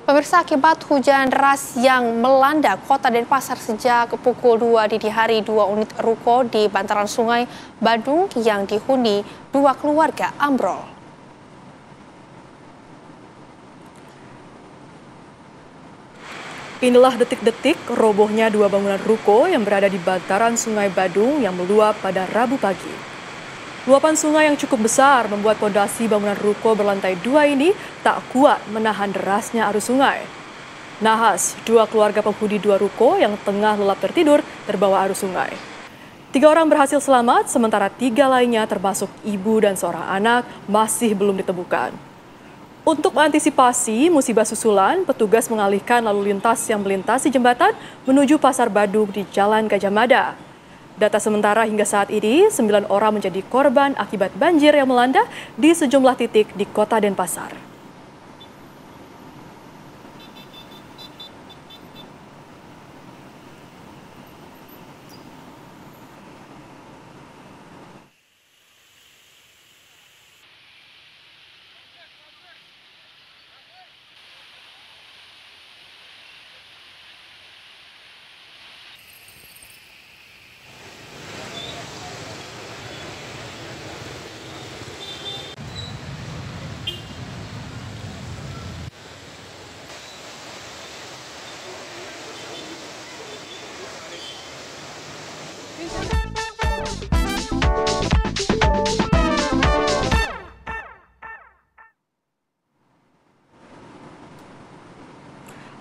Pemirsa, akibat hujan deras yang melanda kota Denpasar sejak pukul 2 dini hari, 2 unit ruko di bantaran Sungai Badung yang dihuni 2 keluarga ambrol. Inilah detik-detik robohnya 2 bangunan ruko yang berada di bantaran Sungai Badung yang meluap pada Rabu pagi. Luapan sungai yang cukup besar membuat pondasi bangunan ruko berlantai 2 ini tak kuat menahan derasnya arus sungai. Nahas, 2 keluarga penghuni 2 ruko yang tengah lelap tertidur terbawa arus sungai. 3 orang berhasil selamat, sementara 3 lainnya termasuk ibu dan seorang anak masih belum ditemukan. Untuk mengantisipasi musibah susulan, petugas mengalihkan lalu lintas yang melintasi jembatan menuju Pasar Badung di Jalan Gajah Mada. Data sementara hingga saat ini, 9 orang menjadi korban akibat banjir yang melanda di sejumlah titik di kota Denpasar.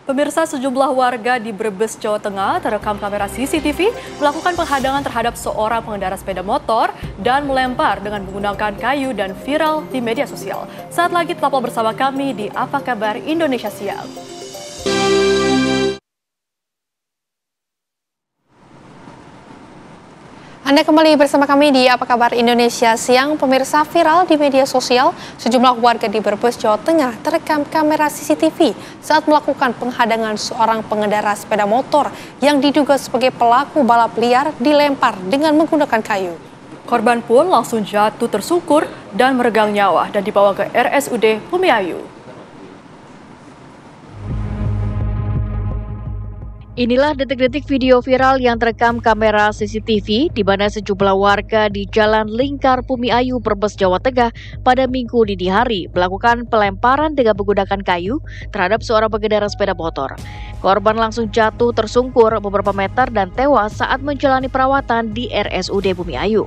Pemirsa, sejumlah warga di Brebes, Jawa Tengah terekam kamera CCTV melakukan penghadangan terhadap seorang pengendara sepeda motor dan melempar dengan menggunakan kayu dan viral di media sosial. Saat lagi tetaplah bersama kami di Apa Kabar Indonesia Siang. Anda kembali bersama kami di Apa Kabar Indonesia Siang. Pemirsa, viral di media sosial, sejumlah warga di Brebes, Jawa Tengah terekam kamera CCTV saat melakukan penghadangan seorang pengendara sepeda motor yang diduga sebagai pelaku balap liar dilempar dengan menggunakan kayu. Korban pun langsung jatuh tersungkur dan meregang nyawa dan dibawa ke RSUD Bumiayu. Inilah detik-detik video viral yang terekam kamera CCTV di mana sejumlah warga di Jalan Lingkar Bumiayu, Brebes, Jawa Tengah pada Minggu dini hari melakukan pelemparan dengan menggunakan kayu terhadap seorang pengendara sepeda motor. Korban langsung jatuh tersungkur beberapa meter dan tewas saat menjalani perawatan di RSUD Bumiayu.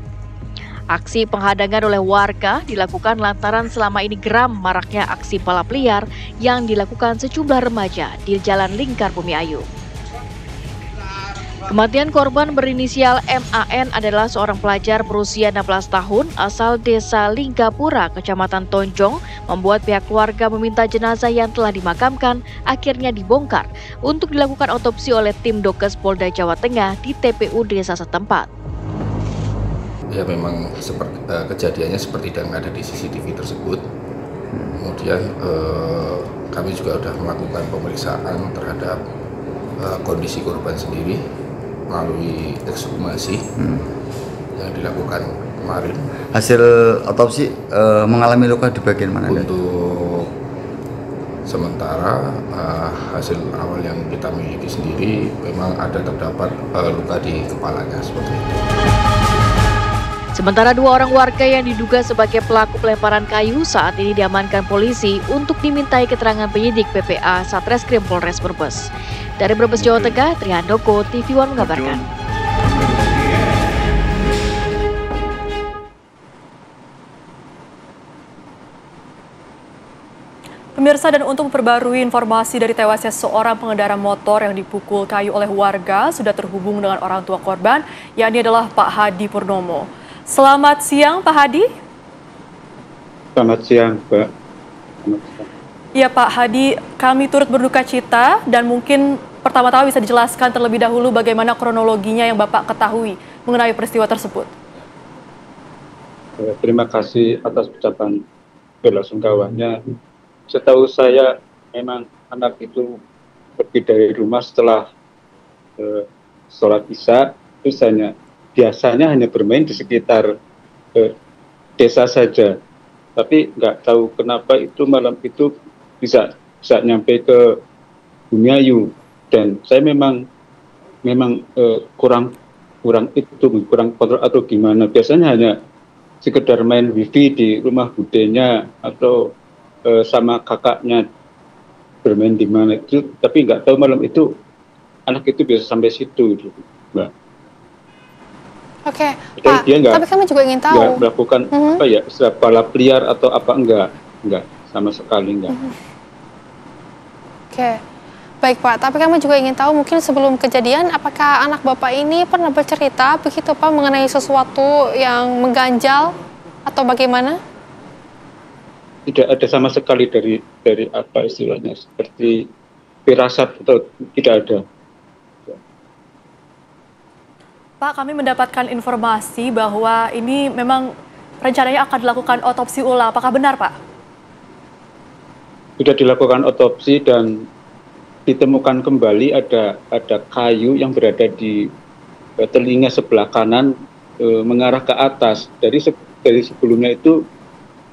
Aksi penghadangan oleh warga dilakukan lantaran selama ini geram maraknya aksi balap liar yang dilakukan sejumlah remaja di Jalan Lingkar Bumiayu. Kematian korban berinisial MAN adalah seorang pelajar berusia 16 tahun asal desa Lingkapura, Kecamatan Tonjong, membuat pihak keluarga meminta jenazah yang telah dimakamkan akhirnya dibongkar untuk dilakukan otopsi oleh tim Dokes Polda Jawa Tengah di TPU desa setempat. Ya memang kejadiannya seperti yang ada di CCTV tersebut. Kemudian kami juga sudah melakukan pemeriksaan terhadap kondisi korban sendiri melalui ekshumasi yang dilakukan kemarin. Hasil otopsi mengalami luka di bagian mana? Untuk sementara hasil awal yang kita miliki sendiri memang terdapat luka di kepalanya seperti itu. Sementara 2 orang warga yang diduga sebagai pelaku pelemparan kayu saat ini diamankan polisi untuk dimintai keterangan penyidik PPA Satreskrim Polres Brebes. Dari Brebes, Jawa Tengah, Trihandoko, TV One mengabarkan. Pemirsa, dan untuk memperbarui informasi dari tewasnya seorang pengendara motor yang dipukul kayu oleh warga, sudah terhubung dengan orang tua korban, yakni adalah Pak Hadi Purnomo. Selamat siang, Pak Hadi. Selamat siang, Pak. Ya, Pak Hadi, kami turut berduka cita dan mungkin pertama-tama bisa dijelaskan terlebih dahulu bagaimana kronologinya yang Bapak ketahui mengenai peristiwa tersebut. Terima kasih atas ucapan belasungkawanya. Setahu saya memang anak itu pergi dari rumah setelah sholat isya, terus biasanya hanya bermain di sekitar desa saja. Tapi nggak tahu kenapa itu malam itu bisa nyampe ke Bumiayu, dan saya memang kurang kontrol atau gimana. Biasanya hanya sekedar main wifi di rumah budenya atau sama kakaknya bermain di mana itu, tapi nggak tahu malam itu anak itu bisa sampai situ, Mbak. Oke, Pak, tapi kami juga ingin tahu. Nggak melakukan apa ya, istilah balap liar atau apa, enggak sama sekali enggak. Oke, baik Pak, tapi kami juga ingin tahu mungkin sebelum kejadian, apakah anak Bapak ini pernah bercerita begitu Pak mengenai sesuatu yang mengganjal atau bagaimana? Tidak ada sama sekali dari apa istilahnya, seperti firasat atau tidak ada. Pak, kami mendapatkan informasi bahwa ini memang rencananya akan dilakukan otopsi ulang. Apakah benar, Pak? Sudah dilakukan otopsi dan ditemukan kembali ada kayu yang berada di telinga sebelah kanan mengarah ke atas. Dari sebelumnya itu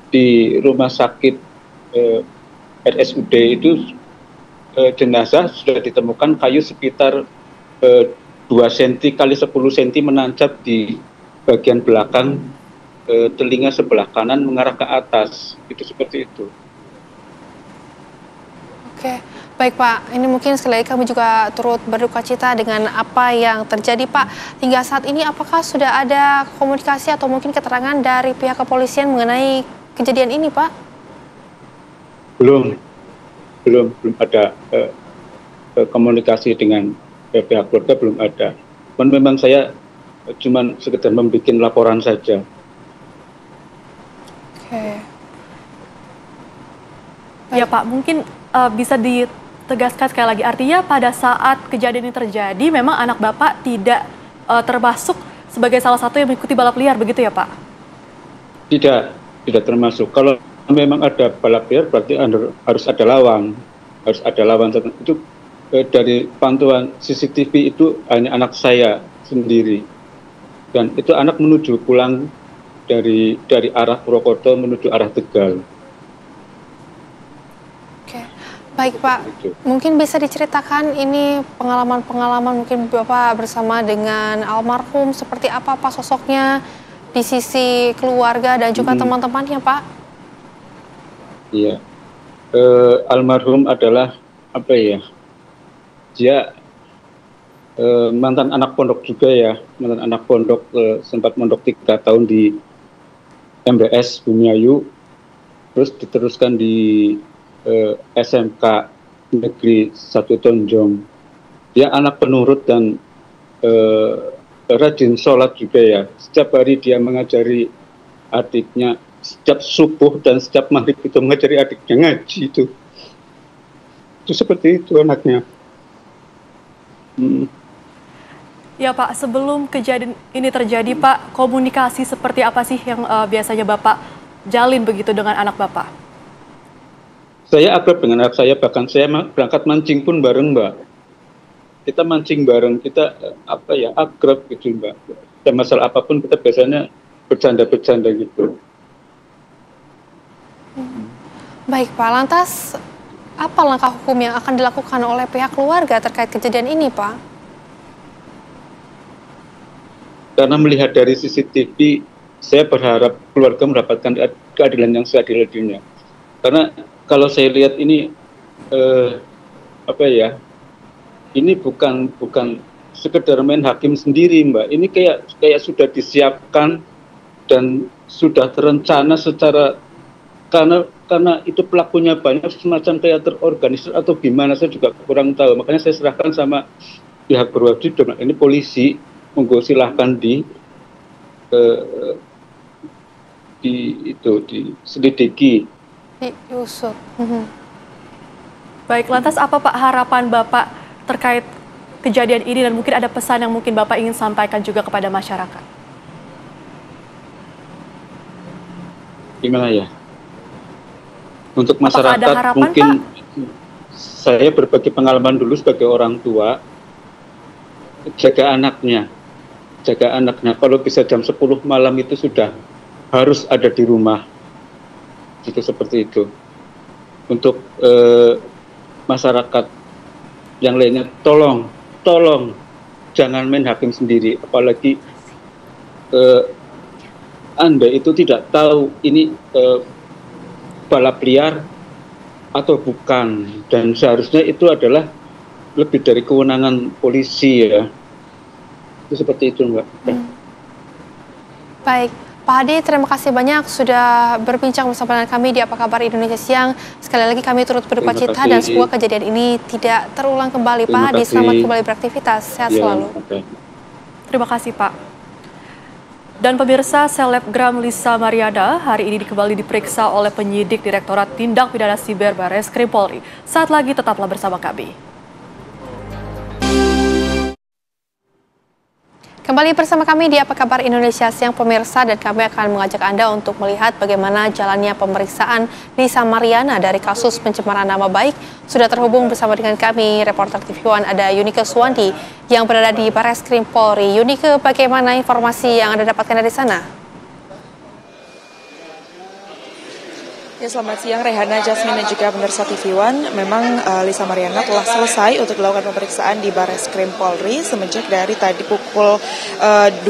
di rumah sakit RSUD itu jenazah sudah ditemukan kayu sekitar 2 cm kali 10 cm menancap di bagian belakang telinga sebelah kanan mengarah ke atas. Itu seperti itu. Oke, baik Pak. Ini mungkin sekali lagi kami juga turut berduka cita dengan apa yang terjadi Pak. Hingga saat ini apakah sudah ada komunikasi atau mungkin keterangan dari pihak kepolisian mengenai kejadian ini Pak? Belum ada komunikasi dengan pihak keluarga, belum ada. Memang saya cuma sekedar membuat laporan saja. Oke. Ya Pak, mungkin bisa ditegaskan sekali lagi, artinya pada saat kejadian ini terjadi memang anak Bapak tidak termasuk sebagai salah satu yang mengikuti balap liar, begitu ya Pak? Tidak termasuk. Kalau memang ada balap liar berarti harus ada lawan. Itu dari pantauan CCTV itu hanya anak saya sendiri, dan itu anak menuju pulang dari arah Purwokerto menuju arah Tegal. Oke, baik Pak, mungkin bisa diceritakan ini pengalaman mungkin Bapak bersama dengan almarhum, seperti apa Pak sosoknya di sisi keluarga dan juga teman-temannya Pak? Iya, almarhum adalah apa ya? Dia mantan anak pondok juga ya, mantan anak pondok, sempat mondok 3 tahun di MBS Bumiayu, terus diteruskan di SMK Negeri 1 Tonjong. Dia anak penurut dan rajin sholat juga ya. Setiap hari dia mengajari adiknya, setiap subuh dan setiap maghrib itu mengajari adiknya ngaji itu. Itu seperti itu anaknya. Ya Pak, sebelum kejadian ini terjadi Pak, komunikasi seperti apa sih yang biasanya Bapak jalin begitu dengan anak Bapak? Saya akrab dengan anak saya, bahkan saya berangkat mancing pun bareng Mbak. kita mancing bareng, kita akrab gitu Mbak. Dan masalah apapun kita biasanya bercanda-bercanda gitu. Baik Pak, lantas apa langkah hukum yang akan dilakukan oleh pihak keluarga terkait kejadian ini Pak? Karena melihat dari CCTV, saya berharap keluarga mendapatkan keadilan yang seadil-adilnya. Karena kalau saya lihat ini ini bukan sekedar main hakim sendiri Mbak, ini kayak sudah disiapkan dan sudah terencana secara karena itu pelakunya banyak, semacam kayak terorganisir atau gimana, saya juga kurang tahu. Makanya saya serahkan sama pihak berwajib, ini polisi, monggo silahkan diselidiki, diusut. Baik, lantas apa Pak harapan Bapak terkait kejadian ini, dan mungkin ada pesan yang mungkin Bapak ingin sampaikan juga kepada masyarakat? Gimana ya? Untuk masyarakat mungkin Pak? Saya berbagi pengalaman dulu sebagai orang tua, jaga anaknya. Kalau bisa jam 10 malam itu sudah harus ada di rumah. Itu seperti itu. Untuk masyarakat yang lainnya, tolong jangan main hakim sendiri, apalagi Anda itu tidak tahu ini balap liar atau bukan, dan seharusnya itu adalah lebih dari kewenangan polisi ya. Itu seperti itu Mbak. Baik, Pak Hadi, terima kasih banyak sudah berbincang bersama dengan kami di Apa Kabar Indonesia Siang. Sekali lagi kami turut berduka cita dan semoga kejadian ini tidak terulang kembali. Pak Hadi, selamat kembali beraktivitas. Sehat selalu. Terima kasih Pak. Dan pemirsa, selebgram Lisa Mariana hari ini kembali diperiksa oleh penyidik Direktorat Tindak Pidana Siber Barreskrim Polri. Saat lagi tetaplah bersama kami. Kembali bersama kami di Apa Kabar Indonesia Siang pemirsa, dan kami akan mengajak Anda untuk melihat bagaimana jalannya pemeriksaan Lisa Mariana dari kasus pencemaran nama baik. Sudah terhubung bersama dengan kami reporter TV One ada Yunike Suwandi yang berada di Barreskrim Polri. Yunike, bagaimana informasi yang Anda dapatkan dari sana? Ya, selamat siang Rehana, Jasmine, dan juga pemirsa TV One. Memang Lisa Mariana telah selesai untuk dilakukan pemeriksaan di Barreskrim Polri semenjak dari tadi pukul 2,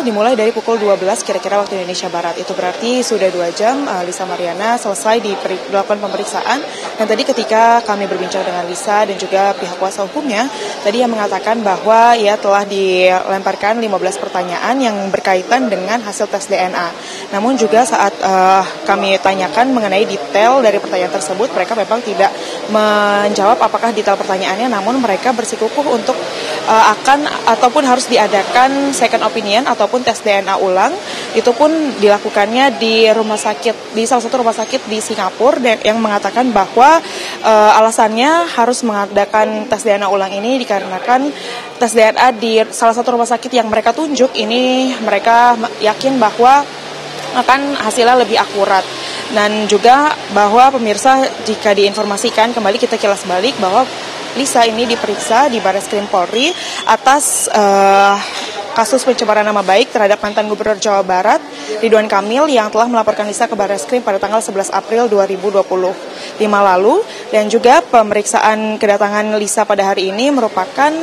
dimulai dari pukul 12 kira-kira waktu Indonesia Barat. Itu berarti sudah 2 jam Lisa Mariana selesai dilakukan pemeriksaan. Dan tadi ketika kami berbincang dengan Lisa dan juga pihak kuasa hukumnya, tadi yang mengatakan bahwa ia telah dilemparkan 15 pertanyaan yang berkaitan dengan hasil tes DNA. Namun juga saat kami tanyakan mengenai detail dari pertanyaan tersebut, mereka memang tidak menjawab apakah detail pertanyaannya, namun mereka bersikukuh untuk akan ataupun harus diadakan second opinion ataupun tes DNA ulang. Itu pun dilakukannya di salah satu rumah sakit di Singapura, dan yang mengatakan bahwa alasannya harus mengadakan tes DNA ulang ini dikarenakan tes DNA di salah satu rumah sakit yang mereka tunjuk ini mereka yakin bahwa akan hasilnya lebih akurat. Dan juga bahwa pemirsa, jika diinformasikan kembali, kita kilas balik bahwa Lisa ini diperiksa di Barreskrim Polri atas kasus pencemaran nama baik terhadap mantan Gubernur Jawa Barat Ridwan Kamil yang telah melaporkan Lisa ke Barreskrim pada tanggal 11 April 2025 lalu. Dan juga pemeriksaan kedatangan Lisa pada hari ini merupakan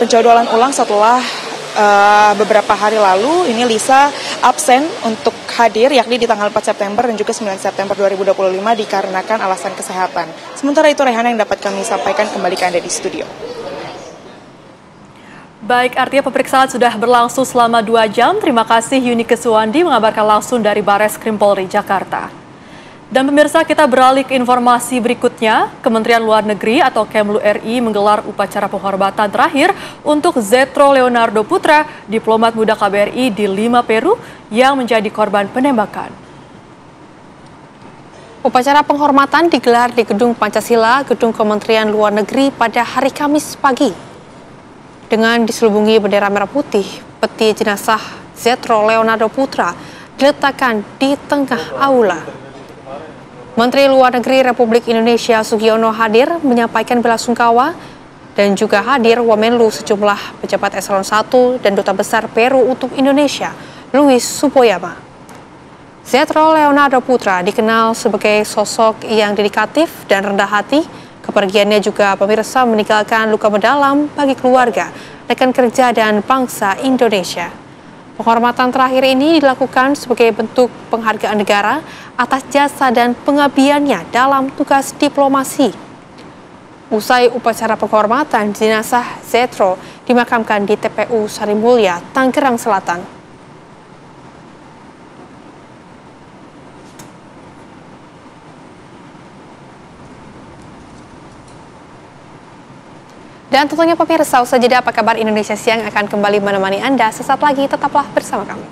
penjadwalan ulang setelah beberapa hari lalu ini Lisa absen untuk hadir, yakni di tanggal 4 September dan juga 9 September 2025 dikarenakan alasan kesehatan. Sementara itu Rehana yang dapat kami sampaikan, kembali ke Anda di studio. Baik, artinya pemeriksaan sudah berlangsung selama 2 jam. Terima kasih Yunike Suwandi mengabarkan langsung dari Barreskrim Polri Jakarta. Dan pemirsa, kita beralih ke informasi berikutnya. Kementerian Luar Negeri atau Kemlu RI menggelar upacara penghormatan terakhir untuk Zetro Leonardo Putra, diplomat muda KBRI di Lima, Peru, yang menjadi korban penembakan. Upacara penghormatan digelar di Gedung Pancasila, Gedung Kementerian Luar Negeri pada hari Kamis pagi. Dengan diselubungi bendera merah putih, peti jenazah Zetro Leonardo Putra diletakkan di tengah aula. Menteri Luar Negeri Republik Indonesia Sugiono hadir menyampaikan bela sungkawa Dan juga hadir Wamenlu sejumlah pejabat eselon 1 dan Duta Besar Peru untuk Indonesia, Luis Supoyama. Zetro Leonardo Putra dikenal sebagai sosok yang dedikatif dan rendah hati. Kepergiannya juga pemirsa meninggalkan luka mendalam bagi keluarga, rekan kerja dan bangsa Indonesia. Penghormatan terakhir ini dilakukan sebagai bentuk penghargaan negara atas jasa dan pengabdiannya dalam tugas diplomasi. Usai upacara penghormatan, jenazah Zetro dimakamkan di TPU Sarimulya, Tangerang Selatan. Dan tentunya pemirsa, usai jeda Apa Kabar Indonesia Siang akan kembali menemani Anda. Sesaat lagi tetaplah bersama kami.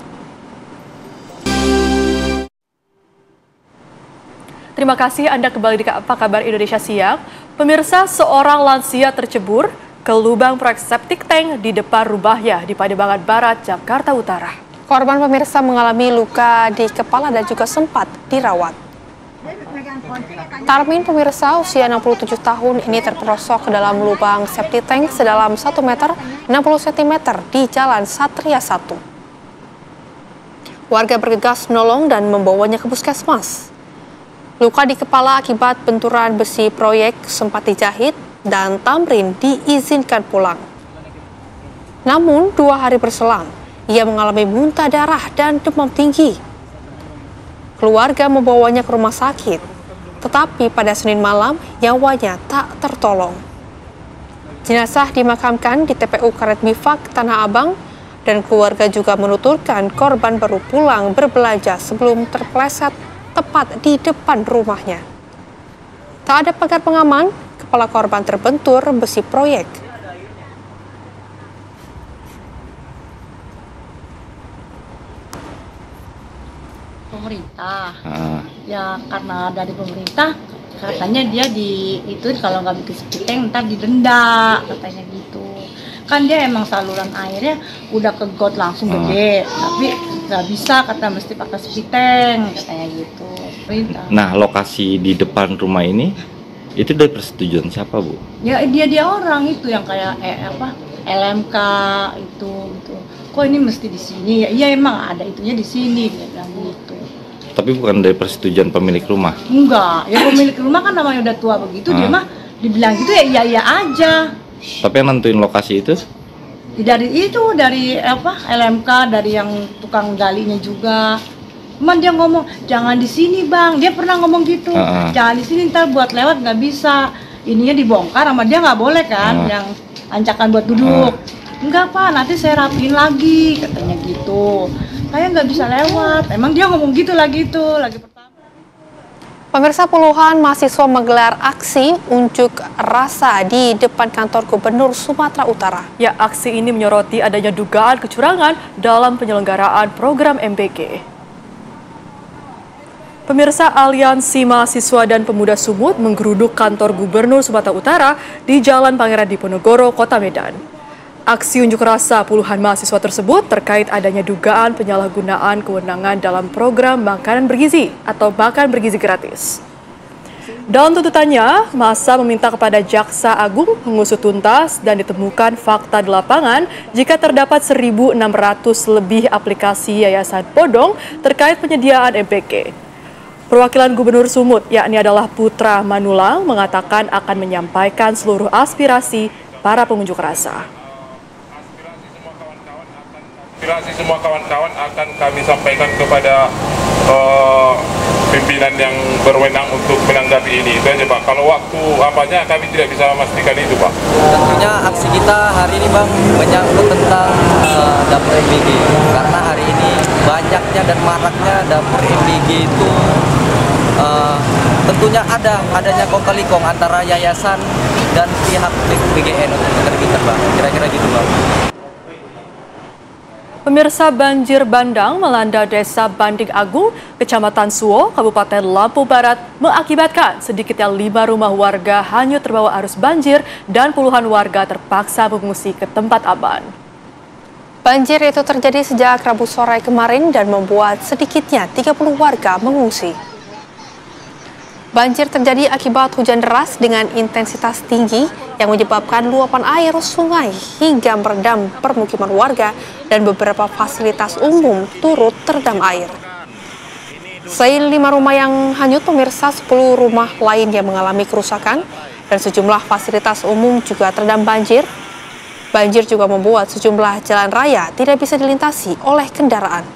Terima kasih Anda kembali di Apa Kabar Indonesia Siang. Pemirsa, seorang lansia tercebur ke lubang proyek septic tank di depan rumahnya di Pademangan Barat, Jakarta Utara. Korban pemirsa mengalami luka di kepala dan juga sempat dirawat. Tarmin pemirsa usia 67 tahun ini terperosok ke dalam lubang septic tank sedalam 1 meter 60 cm di Jalan Satria 1. Warga bergegas menolong dan membawanya ke puskesmas. Luka di kepala akibat benturan besi proyek sempat dijahit dan Tamrin diizinkan pulang. Namun 2 hari berselang, ia mengalami muntah darah dan demam tinggi. Keluarga membawanya ke rumah sakit, tetapi pada Senin malam nyawanya tak tertolong. Jenazah dimakamkan di TPU Karet Bifak, Tanah Abang, dan keluarga juga menuturkan korban baru pulang berbelanja sebelum terpleset tepat di depan rumahnya. Tak ada pagar pengaman, kepala korban terbentur besi proyek. Pemerintah, ya karena dari pemerintah katanya dia kalau nggak bikin septic tank ntar didenda katanya gitu. Kan dia emang saluran airnya udah ke got langsung gede, tapi nggak bisa kata mesti pakai septic tank katanya gitu. Nah, lokasi di depan rumah ini itu dari persetujuan siapa, Bu? Ya dia orang itu yang kayak LMK itu gitu. Kok ini mesti di sini? Ya iya emang ada itunya di sini dia bilang gitu. Tapi bukan dari persetujuan pemilik rumah? Enggak, ya pemilik rumah kan namanya udah tua begitu, dia mah dibilang gitu ya iya aja. Tapi yang nentuin lokasi itu? Dari LMK, dari yang tukang galinya juga. Cuman dia ngomong jangan di sini bang, dia pernah ngomong gitu, jangan di sini ntar buat lewat nggak bisa, ininya dibongkar sama dia nggak boleh kan, yang ancakan buat duduk. Enggak pak, nanti saya rapiin lagi katanya gitu, kayak nggak bisa lewat. Emang dia ngomong gitu lagi pertama. Pemirsa, puluhan mahasiswa menggelar aksi unjuk rasa di depan kantor Gubernur Sumatera Utara. Ya, aksi ini menyoroti adanya dugaan kecurangan dalam penyelenggaraan program MBG. Pemirsa, Aliansi Mahasiswa dan Pemuda Sumut menggeruduk kantor Gubernur Sumatera Utara di Jalan Pangeran Diponegoro, Kota Medan. Aksi unjuk rasa puluhan mahasiswa tersebut terkait adanya dugaan penyalahgunaan kewenangan dalam program makanan bergizi atau makan bergizi gratis. Dalam tuntutannya, massa meminta kepada Jaksa Agung mengusut tuntas dan ditemukan fakta di lapangan jika terdapat 1.600 lebih aplikasi yayasan bodong terkait penyediaan MBG. Perwakilan Gubernur Sumut, yakni adalah Putra Manulang, mengatakan akan menyampaikan seluruh aspirasi para pengunjuk rasa. Aspirasi semua kawan-kawan akan kami sampaikan kepada pimpinan yang berwenang untuk menanggapi ini. Itu aja Pak. Kalau waktu apanya kami tidak bisa memastikan itu Pak. Tentunya aksi kita hari ini Bang menyangkut tentang dapur MBG. Karena hari ini banyaknya dan maraknya dapur MBG itu tentunya adanya kong kali kong antara yayasan dan pihak BGN untuk menerbitkan Bang. Kira-kira gitu Bang. Pemirsa, banjir bandang melanda Desa Banding Agung, Kecamatan Suwo, Kabupaten Lampung Barat, mengakibatkan sedikitnya 5 rumah warga hanyut terbawa arus banjir dan puluhan warga terpaksa mengungsi ke tempat aman. Banjir itu terjadi sejak Rabu sore kemarin dan membuat sedikitnya 30 warga mengungsi. Banjir terjadi akibat hujan deras dengan intensitas tinggi yang menyebabkan luapan air sungai hingga merendam permukiman warga dan beberapa fasilitas umum turut terendam air. Selain 5 rumah yang hanyut, pemirsa, 10 rumah lain yang mengalami kerusakan dan sejumlah fasilitas umum juga terendam banjir. Banjir juga membuat sejumlah jalan raya tidak bisa dilintasi oleh kendaraan.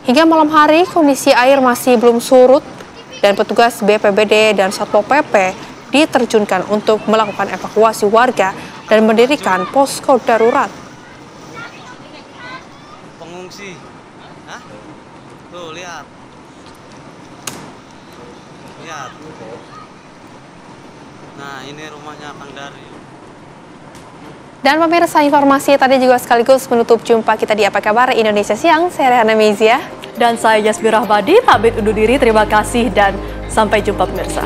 Hingga malam hari, kondisi air masih belum surut dan petugas BPBD dan Satpol PP diterjunkan untuk melakukan evakuasi warga dan mendirikan posko darurat. Pengungsi, hah? Tuh lihat, lihat. Nah ini rumahnya Kang Dari. Dan pemirsa, informasi tadi juga sekaligus menutup jumpa kita di Apa Kabar Indonesia Siang. Saya Rehana Mezia. Dan saya Jasmine Rahmadi, pamit undur diri. Terima kasih dan sampai jumpa pemirsa.